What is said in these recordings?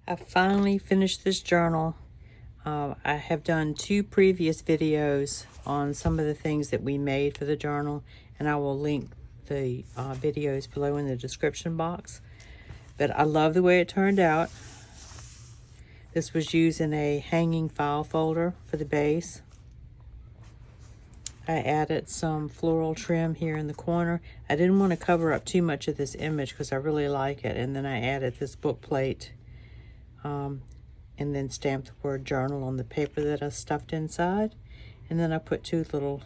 I finally finished this journal. I have done 2 previous videos on some of the things that we made for the journal, and I will link the videos below in the description box. But I love the way it turned out. This was using a hanging file folder for the base. I added some floral trim here in the corner. I didn't want to cover up too much of this image because I really like it. And then I added this book plate and then stamped the word journal on the paper that I stuffed inside. And then I put 2 little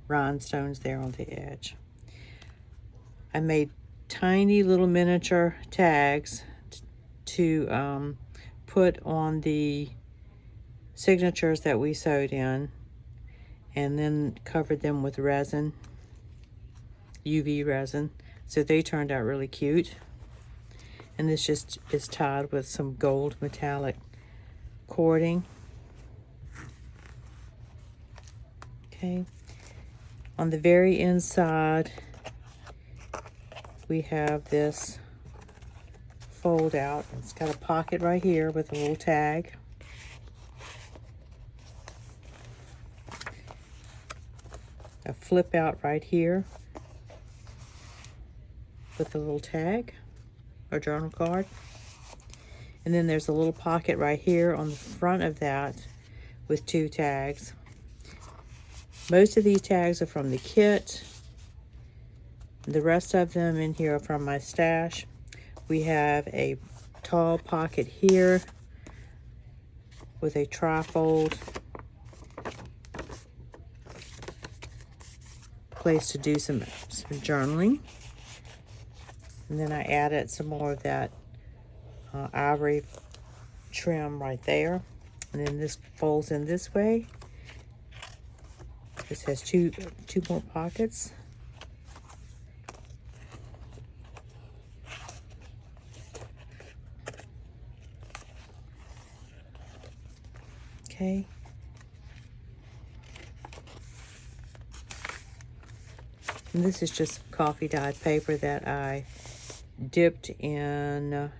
rhinestones there on the edge. I made tiny little miniature tags to put on the signatures that we sewed in, and then covered them with resin, UV resin. So they turned out really cute. And this just is tied with some gold metallic cording. Okay. On the very inside, we have this fold out. It's got a pocket right here with a little tag. A flip out right here with a little tag or journal card. And then there's a little pocket right here on the front of that with 2 tags. Most of these tags are from the kit. The rest of them in here are from my stash. We have a tall pocket here with a trifold place to do some journaling. And then I added some more of that ivory trim right there. And then this folds in this way. This has two more pockets. Okay. And this is just coffee dyed paper that I dipped in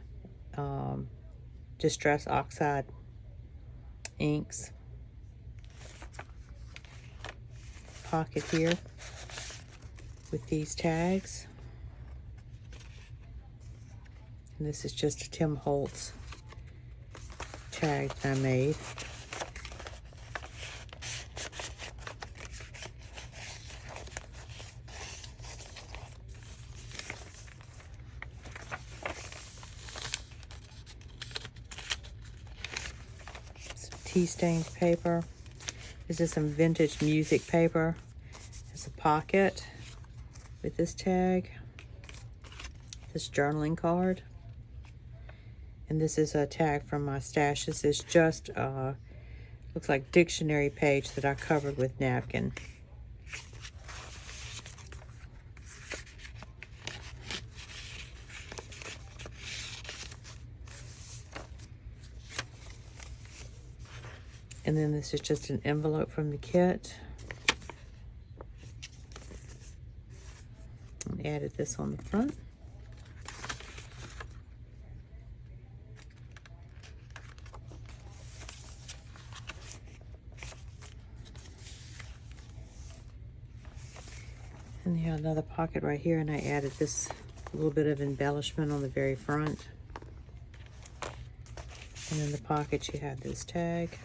Distress Oxide inks. Pocket here with these tags. And this is just a Tim Holtz tag that I made. Tea stained paper. This is some vintage music paper. There's a pocket with this tag, this journaling card, and this is a tag from my stash. This is just looks like dictionary page that I covered with napkin. And then this is just an envelope from the kit. And added this on the front. And you have another pocket right here, and I added this little bit of embellishment on the very front. And in the pocket you have this tag.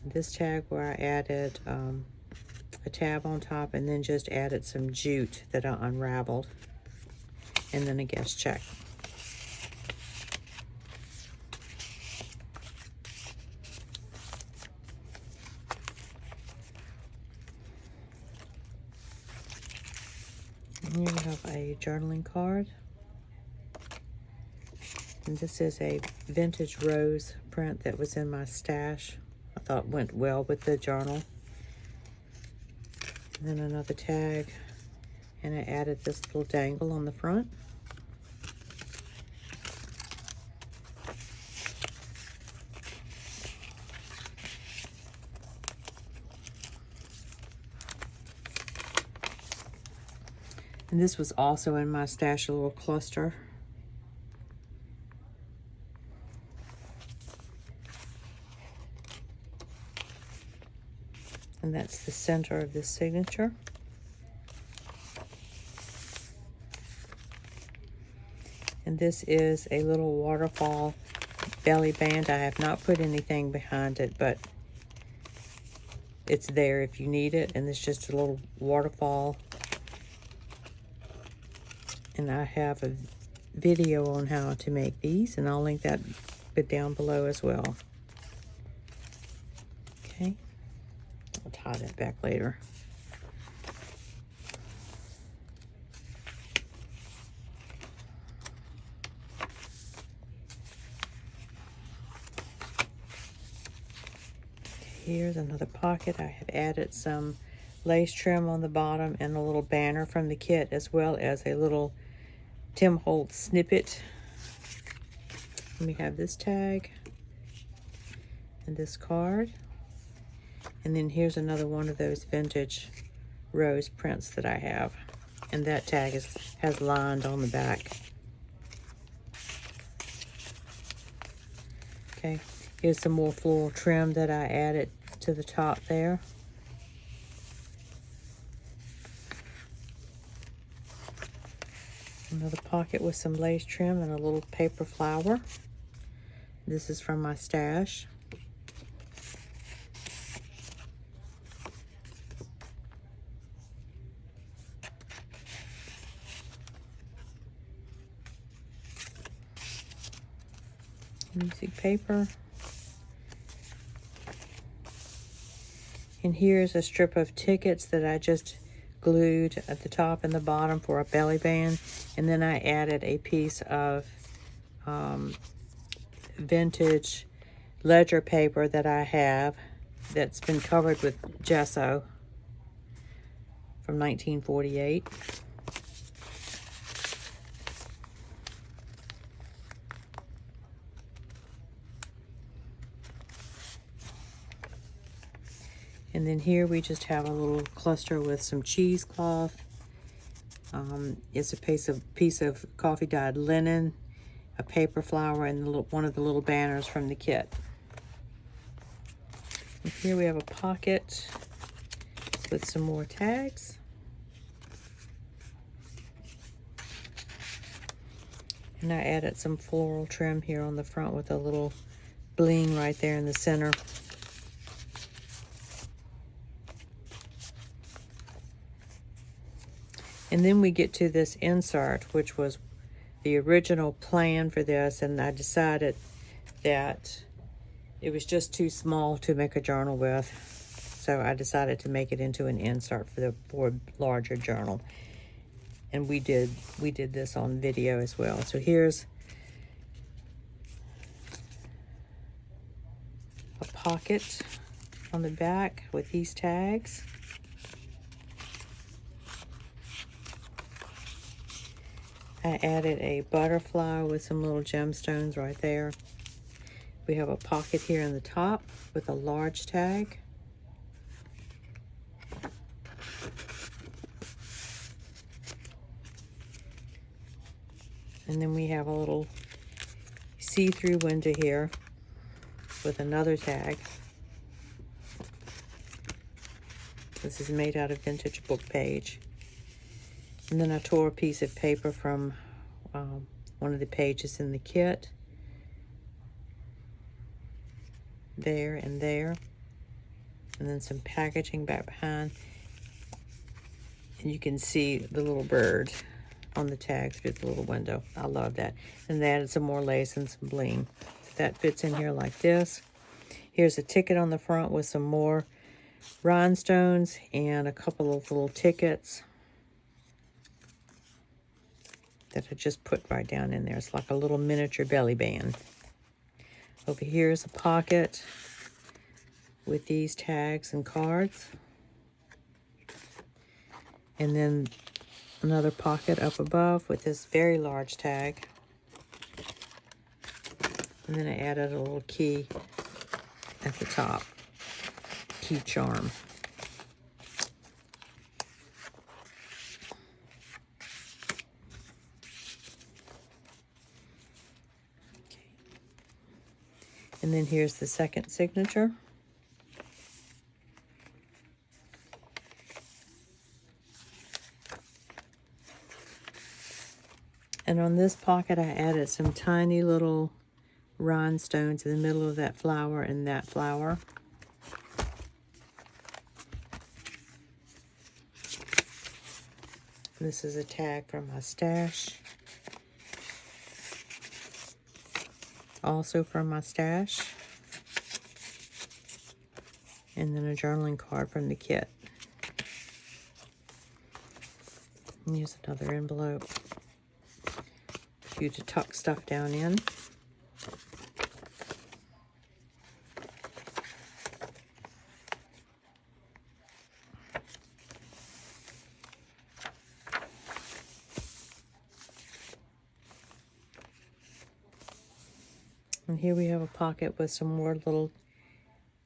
This tag where I added a tab on top and then just added some jute that I unraveled, and then a guest check. And here we have a journaling card. And this is a vintage rose print that was in my stash. I thought went well with the journal. And then another tag, and I added this little dangle on the front. And this was also in my stash, a little cluster And that's the center of this signature. And this is a little waterfall belly band. I have not put anything behind it, but it's there if you need it. And it's just a little waterfall. And I have a video on how to make these, and I'll link that bit down below as well. Okay, I'll tie that back later. Here's another pocket. I have added some lace trim on the bottom and a little banner from the kit, as well as a little Tim Holtz snippet. And we have this tag and this card. And then here's another one of those vintage rose prints that I have. And that tag has lined on the back. Okay, here's some more floral trim that I added to the top there. Another pocket with some lace trim and a little paper flower. This is from my stash. Music paper. And here's a strip of tickets that I just glued at the top and the bottom for a belly band. And then I added a piece of vintage ledger paper that I have that's been covered with gesso from 1948. And then here we just have a little cluster with some cheesecloth. It's a piece of coffee dyed linen, a paper flower, and one of the little banners from the kit. And here we have a pocket with some more tags. And I added some floral trim here on the front with a little bling right there in the center. And then we get to this insert, which was the original plan for this, and I decided that it was just too small to make a journal with. So I decided to make it into an insert for a larger journal. And we did this on video as well. So here's a pocket on the back with these tags. I added a butterfly with some little gemstones right there. We have a pocket here in the top with a large tag. And then we have a little see-through window here with another tag. This is made out of vintage book page. And then I tore a piece of paper from one of the pages in the kit. There and there. And then some packaging back behind. And you can see the little bird on the tag through the little window. I love that. And they added some more lace and some bling. So that fits in here like this. Here's a ticket on the front with some more rhinestones and a couple of little tickets that I just put right down in there. It's like a little miniature belly band. Over here is a pocket with these tags and cards. And then another pocket up above with this very large tag. And then I added a little key at the top. Key charm. And then here's the second signature. on this pocket, I added some tiny little rhinestones in the middle of that flower and that flower. This is a tag from my stash. Also from my stash. And then a journaling card from the kit. And here's another envelope. For you to tuck stuff down in. And here we have a pocket with some more little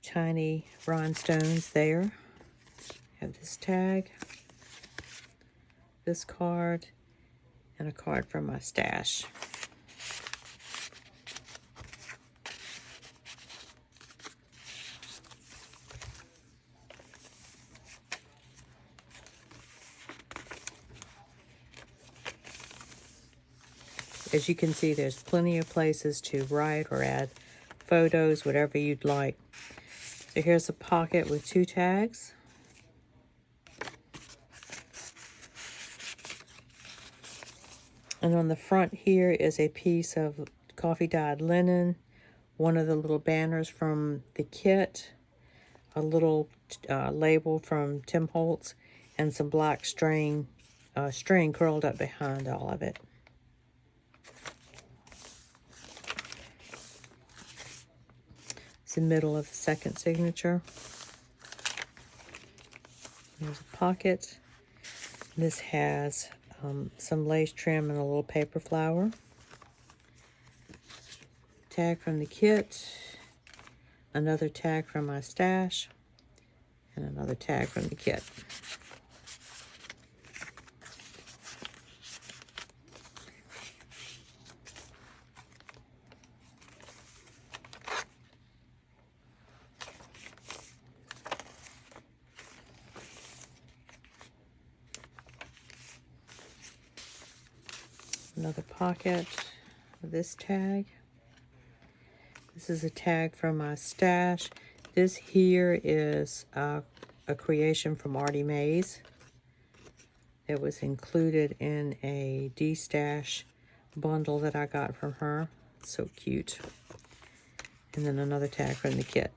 tiny rhinestones there. Have this tag, this card, and a card from my stash. As you can see, there's plenty of places to write or add photos, whatever you'd like. So here's a pocket with 2 tags. And on the front here is a piece of coffee dyed linen, one of the little banners from the kit, a little label from Tim Holtz, and some black string curled up behind all of it. It's the middle of the second signature. There's a pocket. This has some lace trim and a little paper flower. Tag from the kit. Another tag from my stash. And another tag from the kit. Another pocket with this tag. This is a tag from my stash. This here is a creation from Artie Mays. It was included in a D-stash bundle that I got from her. It's so cute. And then another tag from the kit.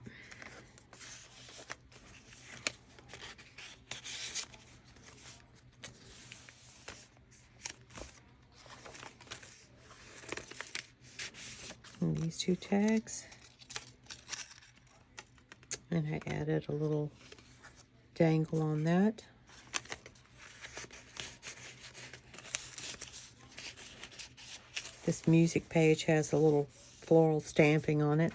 And these 2 tags. And I added a little dangle on that. This music page has a little floral stamping on it.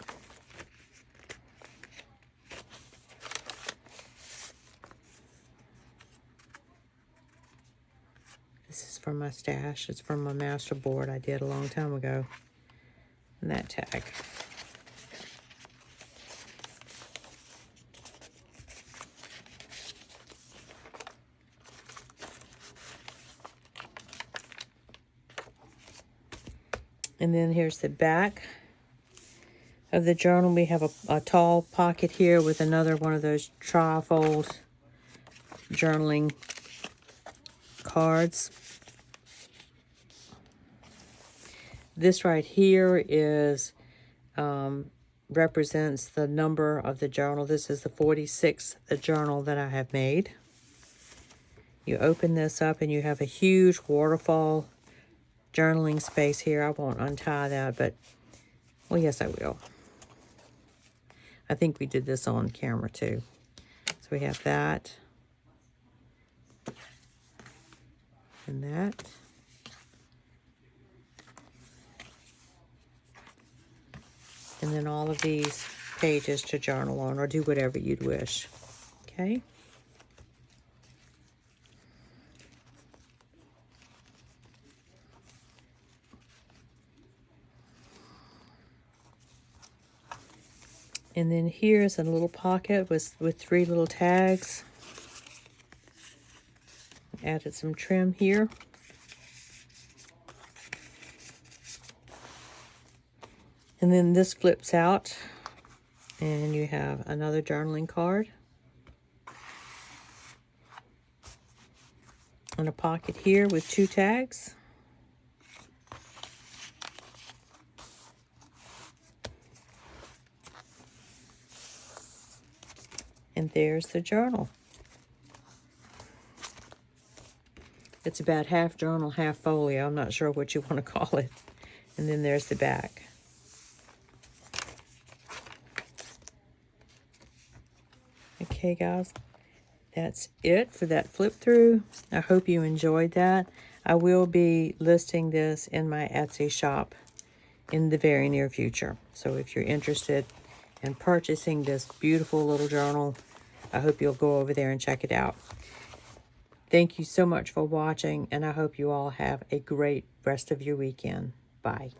This is from my stash. It's from my master board I did a long time ago. And that tag. And then here's the back of the journal. We have a tall pocket here with another one of those trifold journaling cards. This right here is represents the number of the journal. This is the 46th journal that I have made. You open this up and you have a huge waterfall journaling space here. I won't untie that, but, well, yes, I will. I think we did this on camera, too. So we have that. And that. And then all of these pages to journal on or do whatever you'd wish. Okay? And then here's a little pocket with 3 little tags. Added some trim here. And then this flips out, and you have another journaling card. And a pocket here with 2 tags. And there's the journal. It's about half journal, half folio. I'm not sure what you want to call it. And then there's the back. Okay, guys, that's it for that flip through. I hope you enjoyed that. I will be listing this in my Etsy shop in the very near future. So if you're interested in purchasing this beautiful little journal, I hope you'll go over there and check it out. Thank you so much for watching, and I hope you all have a great rest of your weekend. Bye.